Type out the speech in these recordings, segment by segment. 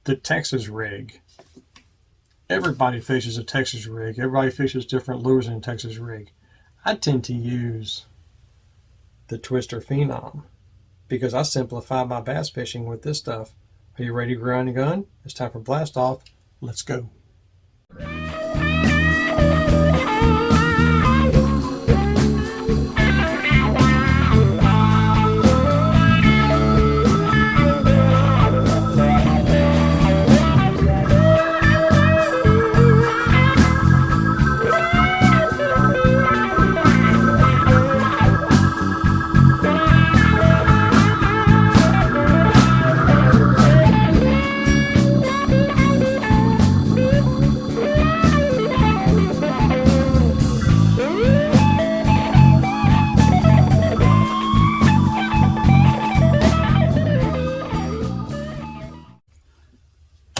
the Texas rig. Everybody fishes a Texas rig. Everybody fishes different lures in a Texas rig. I tend to use the Twister Phenom because I simplify my bass fishing with this stuff. Are you ready to grind your gun? It's time for blast off. Let's go.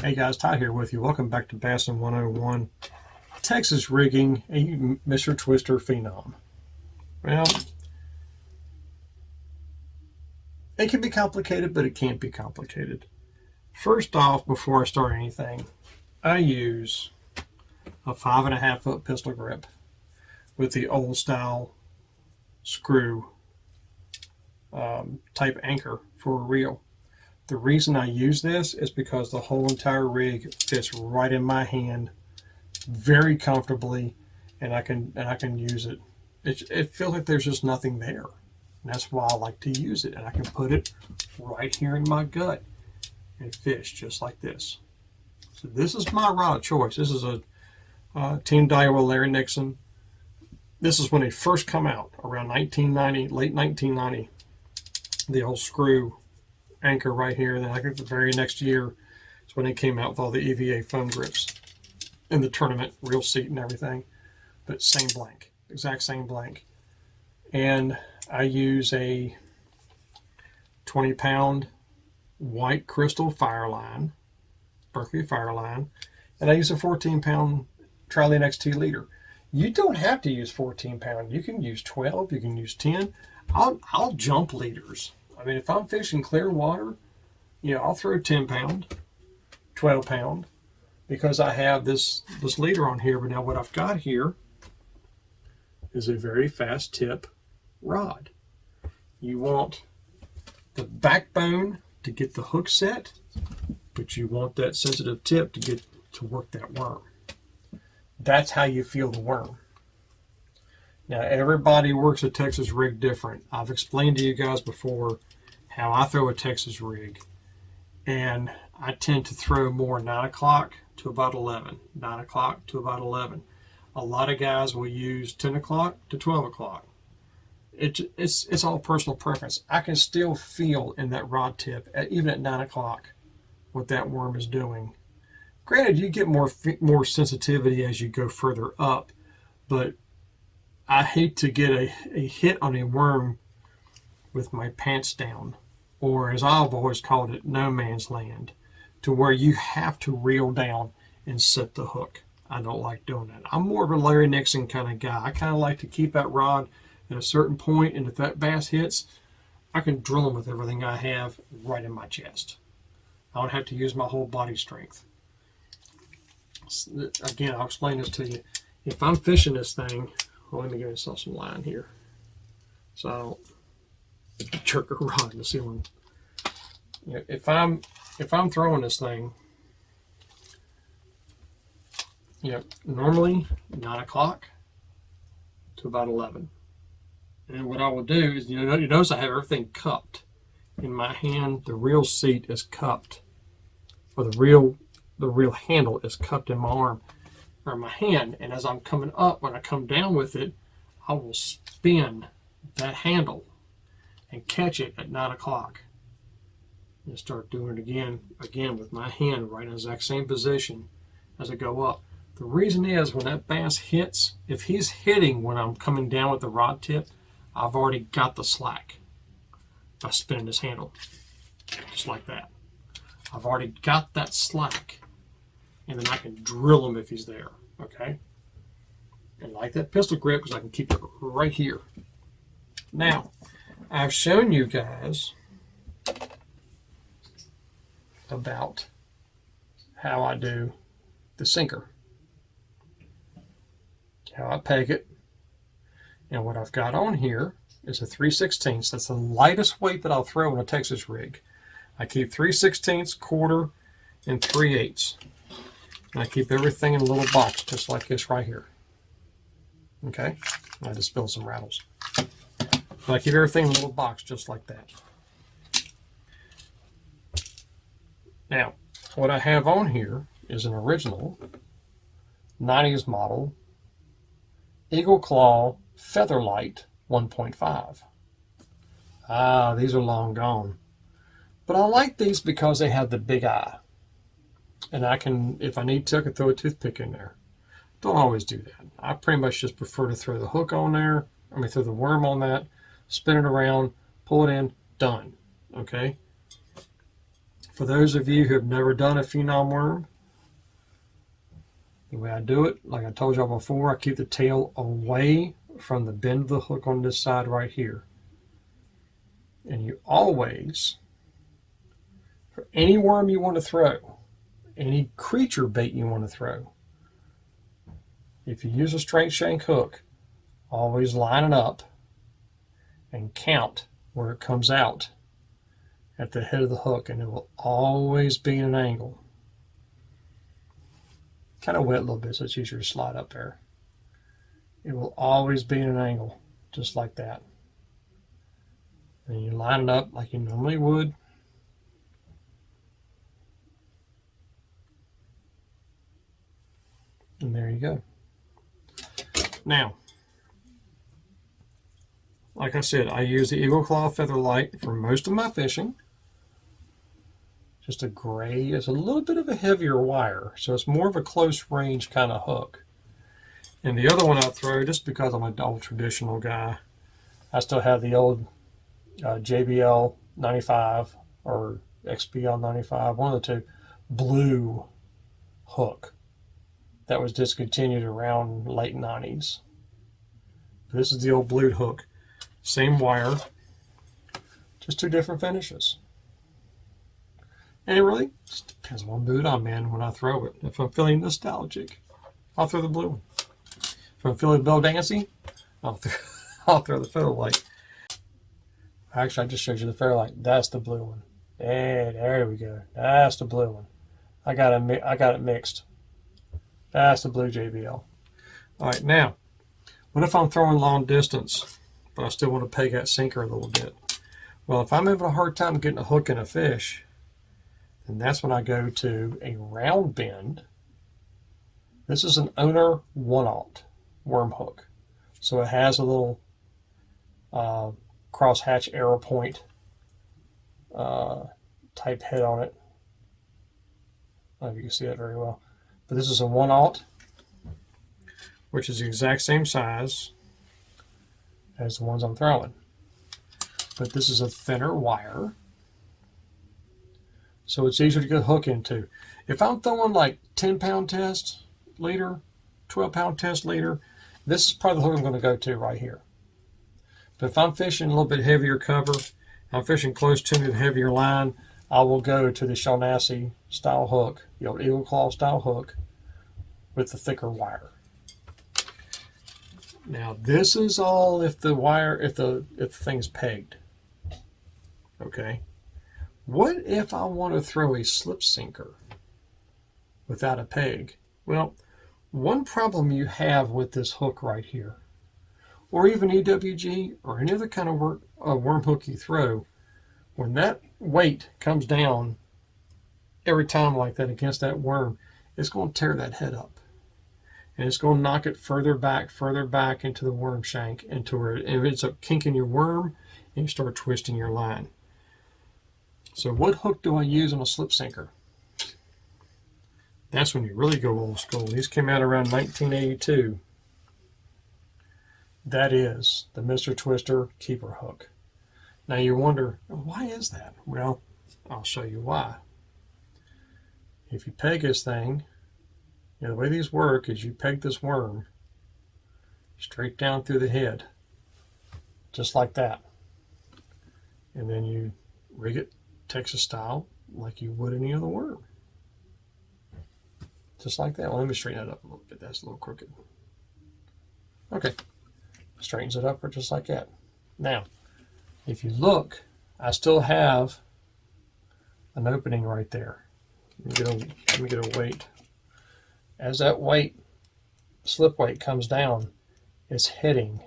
Hey guys, Todd here with you. Welcome back to Bassin 101. Texas rigging a Mr. Twister Phenom. Well, it can be complicated, but it can't be complicated. First off, before I start anything, I use a 5.5 foot pistol grip with the old style screw type anchor for a reel. The reason I use this is because the whole entire rig fits right in my hand very comfortably, and I can use it. It feels like there's just nothing there. And that's why I like to use it. And I can put it right here in my gut and fish just like this. So this is my rod of choice. This is a Team Daiwa Larry Nixon. This is when they first come out, around 1990, late 1990. The old screw anchor right here. Then I think the very next year is when they came out with all the EVA foam grips in the tournament, real seat and everything, but same blank, exact same blank. And I use a 20-pound white crystal fire line, Berkeley fire line, and I use a 14-pound Trilene XT leader. You don't have to use 14-pound. You can use 12. You can use 10. I'll jump leaders. I mean, if I'm fishing clear water, I'll throw 10-pound, 12-pound, because I have this leader on here. But now what I've got here is a very fast tip rod. You want the backbone to get the hook set, but you want that sensitive tip to get to work that worm. That's how you feel the worm. Now, everybody works a Texas rig different. I've explained to you guys before how I throw a Texas rig, and I tend to throw more 9 o'clock to about 11. 9 o'clock to about 11. A lot of guys will use 10 o'clock to 12 o'clock. It's all personal preference. I can still feel in that rod tip, even at 9 o'clock, what that worm is doing. Granted, you get more sensitivity as you go further up, but I hate to get a hit on a worm with my pants down, or as I've always called it, no man's land, to where you have to reel down and set the hook. I don't like doing that. I'm more of a Larry Nixon kind of guy. I kind of like to keep that rod at a certain point, and if that bass hits, I can drill him with everything I have right in my chest. I don't have to use my whole body strength. Again, I'll explain this to you. If I'm fishing this thing, well, let me give myself some line here, so I don't jerk a rod in the ceiling. If I'm throwing this thing, normally 9 o'clock to about 11. And what I will do is, you notice I have everything cupped in my hand. The reel seat is cupped, or the reel handle is cupped in my arm or my hand. And as I'm coming up, when I come down with it, I will spin that handle and catch it at 9 o'clock. And start doing it again with my hand right in the exact same position as I go up. The reason is, when that bass hits, if he's hitting when I'm coming down with the rod tip, I've already got the slack by spinning this handle, just like that. I've already got that slack, and then I can drill him if he's there, okay? And like that pistol grip, because I can keep it right here. Now, I've shown you guys about how I do the sinker, how I peg it. And what I've got on here is a 3/16. That's the lightest weight that I'll throw in a Texas rig. I keep 3/16, quarter, and 3/8. And I keep everything in a little box just like this right here. Okay? I just spilled some rattles. But I keep everything in a little box just like that. Now, what I have on here is an original 90s model Eagle Claw Featherlight 1.5. Ah, these are long gone. But I like these because they have the big eye. And I can, if I need to, I can throw a toothpick in there. Don't always do that. I pretty much just prefer to throw the hook on there. Throw the worm on that, spin it around, pull it in, done. Okay? For those of you who have never done a Phenom worm, the way I do it, like I told y'all before, I keep the tail away from the bend of the hook on this side right here. And you always, for any worm you want to throw, any creature bait you want to throw, if you use a straight shank hook, always line it up and count where it comes out at the head of the hook, and it will always be in an angle. Kind of wet a little bit, so it's easier to slide up there. It will always be in an angle, just like that. And you line it up like you normally would. And there you go. Now, like I said, I use the Eagle Claw Featherlight for most of my fishing. Just a gray. It's a little bit of a heavier wire, so it's more of a close range kind of hook. And the other one I throw, just because I'm an old traditional guy, I still have the old JBL 95 or XBL 95, one of the two, blue hook that was discontinued around late 90s. This is the old blue hook. Same wire, just two different finishes. And it really just depends on what mood I'm in when I throw it. If I'm feeling nostalgic, I'll throw the blue one. If I'm feeling Bill Dancy, I'll throw the Featherlight. Actually, I just showed you the Featherlight. That's the blue one. There we go. That's the blue one. I got it mixed. That's the blue JBL. All right, now, what if I'm throwing long distance, but I still want to peg that sinker a little bit? Well, if I'm having a hard time getting a hook in a fish, then that's when I go to a round bend. This is an Owner 1/0 worm hook. So it has a little crosshatch arrow point type head on it. I don't know if you can see that very well. But this is a 1/0, which is the exact same size as the ones I'm throwing. But this is a thinner wire, so it's easier to get a hook into. If I'm throwing like 10-pound test leader, 12-pound test leader, this is probably the hook I'm going to go to right here. But if I'm fishing a little bit heavier cover, I'm fishing close to the heavier line, I will go to the Shaughnessy style hook, the old Eagle Claw style hook with the thicker wire. Now this is all if the wire, if the thing's pegged. Okay. What if I want to throw a slip sinker without a peg? Well, one problem you have with this hook right here, or even EWG or any other kind of worm hook you throw, when that weight comes down every time like that against that worm, it's going to tear that head up. And it's going to knock it further back into the worm shank, into where it ends up kinking your worm and you start twisting your line. So what hook do I use on a slip sinker? That's when you really go old school. These came out around 1982. That is the Mr. Twister keeper hook. Now you wonder, why is that? Well, I'll show you why. If you peg this thing, the way these work is you peg this worm straight down through the head, just like that. And then you rig it Texas style like you would any other worm. just like that. Well, let me straighten it up a little bit. That's a little crooked. Okay, straightens it up just like that. Now, if you look, I still have an opening right there. Let me get a weight. As that weight, slip weight comes down, it's hitting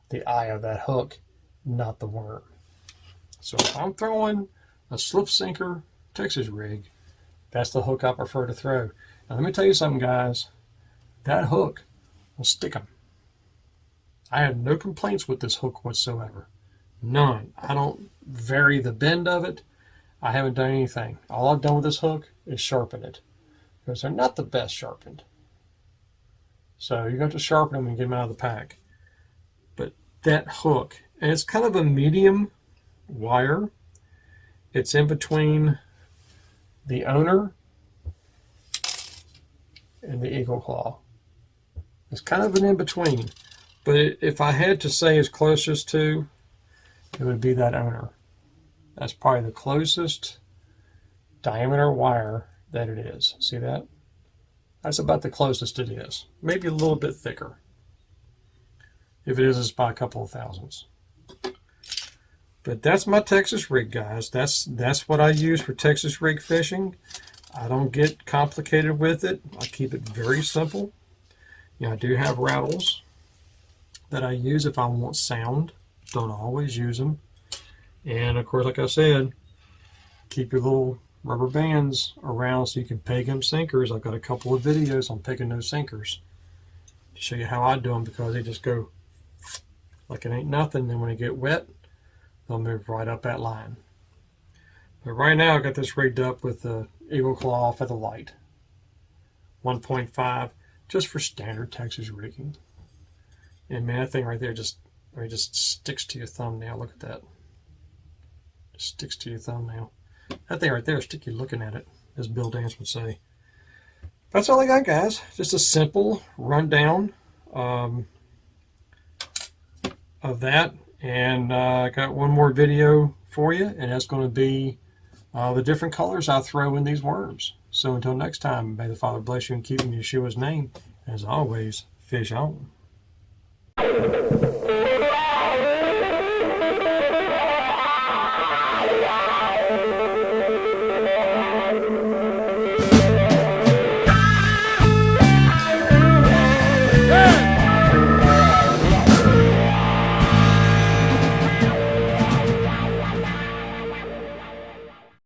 the eye of that hook, not the worm. So if I'm throwing a slip sinker Texas rig, that's the hook I prefer to throw. Now let me tell you something, guys. That hook will stick them. I have no complaints with this hook whatsoever. None. I don't vary the bend of it. I haven't done anything. All I've done with this hook is sharpen it, because they're not the best sharpened. So you got to sharpen them and get them out of the pack. But that hook, and it's kind of a medium wire. It's in between the owner and the eagle claw. It's kind of an in-between. But if I had to say it's closest to, it would be that owner. That's probably the closest diameter wire that it is. See that? That's about the closest it is. Maybe a little bit thicker. If it is, it's by a couple of thousandths. But that's my Texas rig, guys. That's what I use for Texas rig fishing. I don't get complicated with it. I keep it very simple. You know, I do have rattles that I use if I want sound. Don't always use them. And of course, like I said, keep your little rubber bands around so you can peg them sinkers. I've got a couple of videos on pegging those sinkers to show you how I do them, because they just go like it ain't nothing. Then when they get wet, they'll move right up that line. But right now, I got this rigged up with the Eagle Claw Feather Light 1.5, just for standard Texas rigging. And man, that thing right there just sticks to your thumbnail. Look at that. Just sticks to your thumbnail. That thing right there is sticky looking at it, as Bill Dance would say. That's all I got, guys. Just a simple rundown of that. And I got one more video for you, and that's going to be the different colors I throw in these worms. So until next time, may the Father bless you and keep in Yeshua's name. As always, fish on.